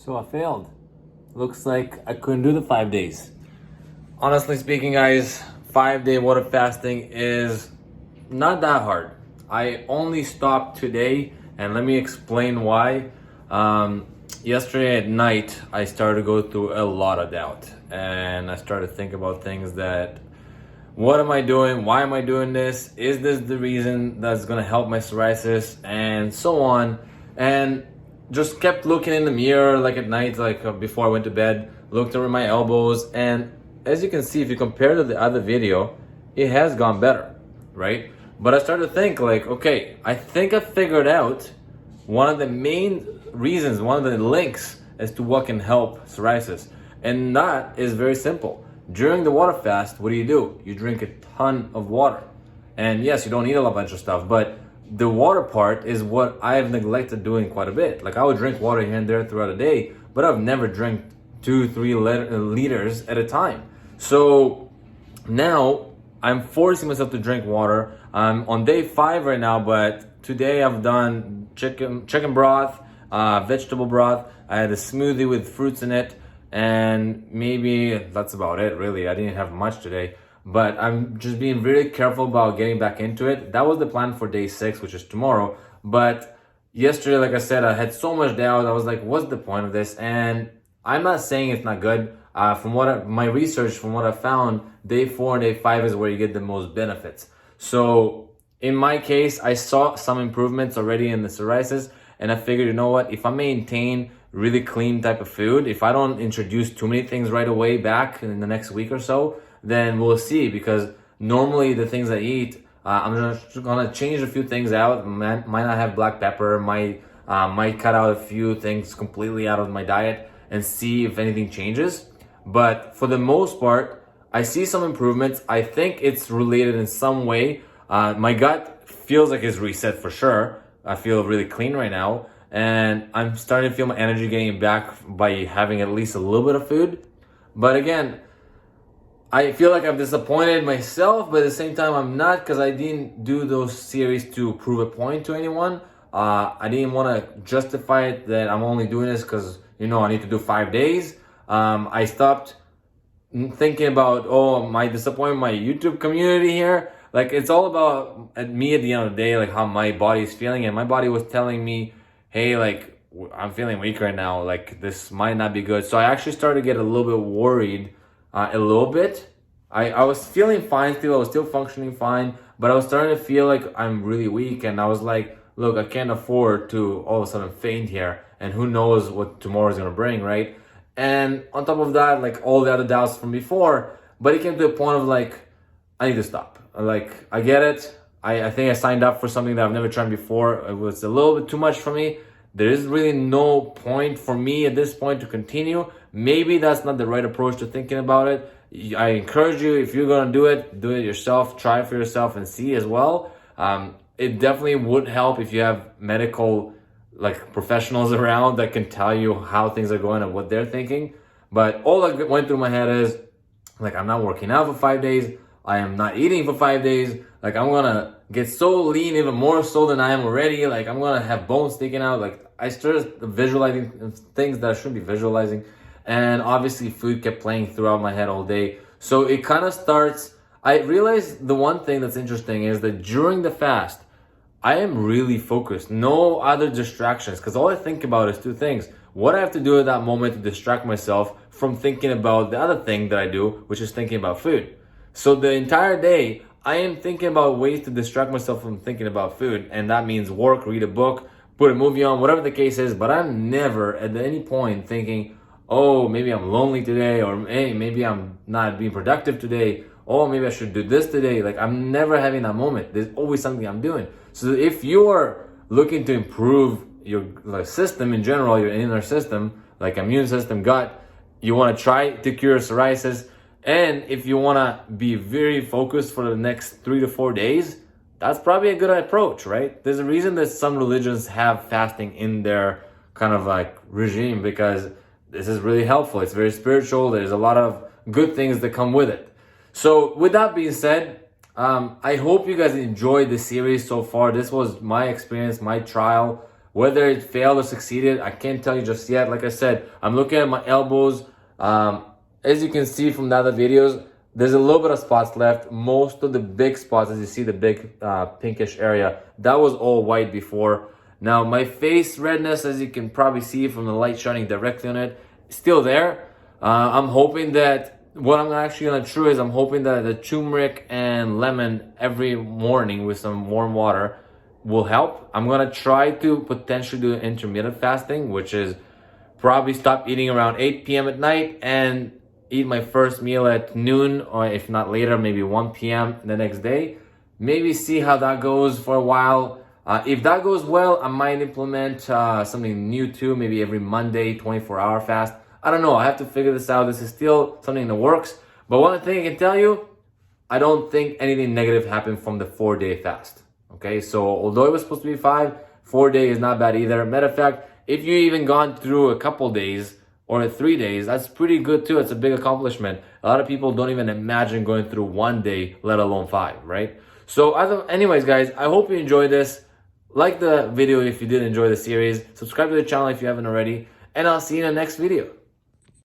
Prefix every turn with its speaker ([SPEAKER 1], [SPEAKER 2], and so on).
[SPEAKER 1] So I failed. Looks like I couldn't do the 5 days. Honestly speaking, guys, 5 day water fasting is not that hard. I only stopped today, and let me explain why. Yesterday at night, I started to go through a lot of doubt, and I started to think about things that what am I doing? Why am I doing this? Is this the reason that's gonna help my psoriasis? And so on. And just kept looking in the mirror, like at night, before I went to bed, looked over my elbows. And as you can see, if you compare to the other video, it has gone better, right? But I started to think like, okay, I think I figured out one of the main reasons, one of the links as to what can help psoriasis. And that is very simple. During the water fast, what do? You drink a ton of water. And yes, you don't eat a bunch of stuff, but the water part is what I've neglected doing quite a bit. Like I would drink water here and there throughout the day, but I've never drank 2-3 liters at a time. So now I'm forcing myself to drink water. I'm on day 5 right now, but today I've done chicken broth, vegetable broth. I had a smoothie with fruits in it, and maybe that's about it, really. I didn't have much today, but I'm just being really careful about getting back into it. That was the plan for day 6, which is tomorrow. But yesterday, like I said, I had so much doubt. I was like, what's the point of this? And I'm not saying it's not good. From my research, from what I found, day 4 and day 5 is where you get the most benefits. So in my case, I saw some improvements already in the psoriasis, and I figured, you know what, if I maintain really clean type of food, if I don't introduce too many things right away back in the next week or so, then we'll see. Because normally the things I eat, I'm just gonna change a few things out. Might not have black pepper, might cut out a few things completely out of my diet and see if anything changes. But for the most part, I see some improvements. I think it's related in some way. My gut feels like it's reset for sure. I feel really clean right now, and I'm starting to feel my energy getting back by having at least a little bit of food. But again, I feel like I've disappointed myself, but at the same time I'm not, because I didn't do those series to prove a point to anyone. I didn't want to justify it that I'm only doing this because, I need to do 5 days. I stopped thinking about, my disappointment, my YouTube community here. Like, it's all about me at the end of the day, like how my body is feeling. And my body was telling me, hey, like, I'm feeling weak right now. Like, this might not be good. So I actually started to get a little bit worried, a little bit. I was feeling fine still. I was still functioning fine. But I was starting to feel like I'm really weak. And I was like, look, I can't afford to all of a sudden faint here. And who knows what tomorrow is going to bring, right? And on top of that, like all the other doubts from before. But it came to a point of like, I need to stop. Like, I get it. I think I signed up for something that I've never tried before. It was a little bit too much for me. There is really no point for me at this point to continue. Maybe that's not the right approach to thinking about it. I encourage you, if you're going to do it yourself. Try it for yourself and see as well. It definitely would help if you have medical professionals around that can tell you how things are going and what they're thinking. But all that went through my head is, like, I'm not working out for 5 days. I am not eating for 5 days. Like, I'm gonna get so lean, even more so than I am already. Like, I'm gonna have bones sticking out. Like, I started visualizing things that I shouldn't be visualizing. And obviously food kept playing throughout my head all day. So it kind of starts, I realized the one thing that's interesting is that during the fast, I am really focused. No other distractions, because all I think about is 2 things. What I have to do at that moment to distract myself from thinking about the other thing that I do, which is thinking about food. So the entire day, I am thinking about ways to distract myself from thinking about food. And that means work, read a book, put a movie on, whatever the case is. But I'm never at any point thinking, oh, maybe I'm lonely today, or hey, maybe I'm not being productive today. Oh, maybe I should do this today. Like, I'm never having that moment. There's always something I'm doing. So if you are looking to improve your system in general, your inner system, like immune system, gut, you want to try to cure psoriasis, and if you want to be very focused for the next 3 to 4 days, that's probably a good approach, right? There's a reason that some religions have fasting in their kind of like regime, because this is really helpful. It's very spiritual. There's a lot of good things that come with it. So with that being said, I hope you guys enjoyed the series so far. This was my experience, my trial. Whether it failed or succeeded, I can't tell you just yet. Like I said, I'm looking at my elbows. As you can see from the other videos, there's a little bit of spots left. Most of the big spots, as you see the big pinkish area, that was all white before. Now my face redness, as you can probably see from the light shining directly on it, still there. I'm hoping that what I'm actually gonna try is I'm hoping that the turmeric and lemon every morning with some warm water will help. I'm gonna try to potentially do intermittent fasting, which is probably stop eating around 8 p.m. at night and eat my first meal at noon, or if not later, maybe 1 p.m. the next day. Maybe see how that goes for a while. If that goes well, I might implement something new too, maybe every Monday, 24-hour fast. I don't know, I have to figure this out. This is still something in the works. But one thing I can tell you, I don't think anything negative happened from the 4-day fast. Okay, so although it was supposed to be 5, 4-day is not bad either. Matter of fact, if you even gone through a couple days or 3 days, that's pretty good too. It's a big accomplishment. A lot of people don't even imagine going through 1 day, let alone 5, right? So anyways, guys, I hope you enjoyed this. Like the video if you did enjoy the series. Subscribe to the channel if you haven't already. And I'll see you in the next video.